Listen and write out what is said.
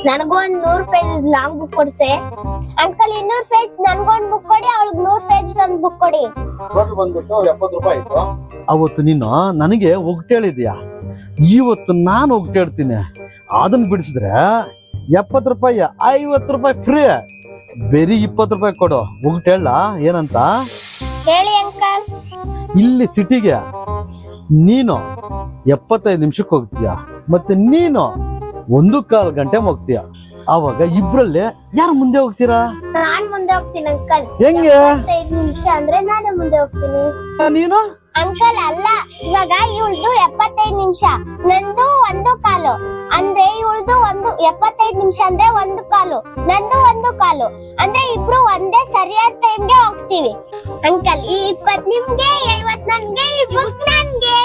ನನಗೂ ಒಂದ್ 100 page long book ಕೊಡ್ಸೆ. ಅಂಕಲ್ 200 ಪೇಜ್ ನನ್ಗೊಂದ್ ಬುಕ್ ಕೊಡಿ, ಅವಳಿಗೆ 100 ಪೇಜ್ ಒಂದ್ ಬುಕ್ ಕೊಡಿ. ಟೋಟಲ್ ಬಂದ್ಬಿಟ್ಟು 70 ರೂಪಾಯಿ ಆಯ್ತು. ಅವತ್ತು ನೀನು ನನಗೆ ಒಗ್ಟೇಳಿದ್ಯಾ, ಇವತ್ತು ನಾನು ಒಗ್ಟೇಳ್ತೀನಿ. ಅದನ್ನ ಬಿಡಿಸಿದ್ರೆ 70 ರೂಪಾಯಿ 50 ರೂಪಾಯಿ ಫ್ರೀ, ಬೇರೆ 20 ರೂಪಾಯಿ ಕೊಡು. ಒಗ್ಟೇಳ ಏನಂತ ಹೇಳಿ ಅಂಕಲ್. ಇಲ್ಲಿ ಸಿಟಿಗೆ ನೀನು 75 ನಿಮಿಷಕ್ಕೆ ಹೋಗ್ತೀಯ, ಮತ್ತೆ ನೀನು 1.25 ಗಂಟೆ ಹೋಗ್ತೀಯ. ಅವಾಗ ಇಬ್ರಲ್ಲಿ ಯಾರು ಮುಂದೆ ಹೋಗ್ತೀರಾ? ನಾನ್ ಮುಂದೆ ಹೋಗ್ತೀನಿ ಅಂಕಲ್. ಹೆಂಗೆ? 5 ನಿಮಿಷ ಅಂದ್ರೆ ನಾನೇ ಮುಂದೆ ಹೋಗ್ತೀನಿ. ನೀನು ಅಂಕಲ್ ಅಲ್ಲ, ಇವಾಗ ಇವಳ್ದು 75 ನಿಮಿಷ, ನಂದು 1.25 ಅಂದ್ರೆ ಇವಳ್ದು 75 ನಿಮಿಷ ಅಂದ್ರೆ 1.25, ನಂದು 1.25 ಅಂದ್ರೆ ಇಬ್ರು ಒಂದೇ ಸರಿಯಾದ ಟೈಮ್ಗೆ ಹೋಗ್ತೀವಿ. ಅಂಕಲ್ ಈ 20 ನಿಮ್ಗೆ, 50 ನನ್ಗೆ, ಈ ಬುಕ್ ನನ್ಗೆ.